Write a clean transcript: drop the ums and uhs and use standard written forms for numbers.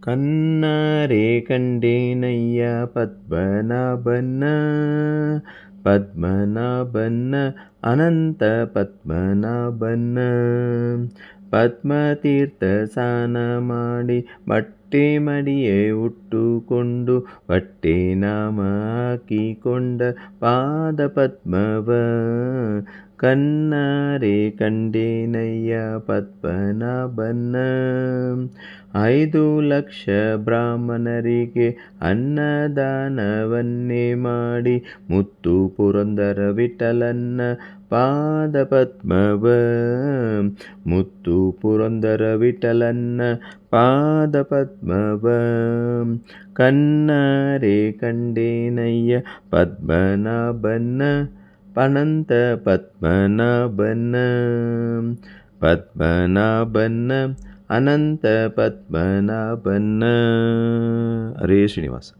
ಕಣ್ಣಾರೆ ಕಂಡೇನಯ್ಯ ಪದ್ಮನಾಭನ್ನ, ಪದ್ಮನಾಭನ್ನ ಅನಂತ ಪದ್ಮನಾಭನ್ನ. ಪದ್ಮತೀರ್ಥ ಸ್ನಾನ ಮಾಡಿ ಬಟ್ಟೆ ಮಡಿಯೇ ಉಟ್ಟುಕೊಂಡು, ಬಟ್ಟೆ ನಾಮ ಹಾಕಿಕೊಂಡ ಪಾದ ಪದ್ಮವ. ಕಣ್ಣಾರೆ ಕಂಡೇನಯ್ಯ ಪದ್ಮನಾಭನ್ನ. 5,00,000 ಬ್ರಾಹ್ಮಣರಿಗೆ ಅನ್ನದಾನವನ್ನೇ ಮಾಡಿ, ಮುತ್ತು ಪುರಂದರ ವಿಠಲನ್ನ ಪಾದ ಪದ್ಮವ. ಮುತ್ತು ಪುರಂದರ ವಿಠಲನ್ನ ಪಾದ ಪದ್ಮವ. ಕಣ್ಣಾರೆ ಕಂಡೇನಯ್ಯ ಪದ್ಮನಾಭನ್ನ, ಅನಂತ ಪದ್ಮನಾಭನ್ನ. ಪದ್ಮನಾಭನ್ನ ಅನಂತ ಪದ್ಮನಾಭನ್ನ. ಹರೇ ಶ್ರೀನಿವಾಸ.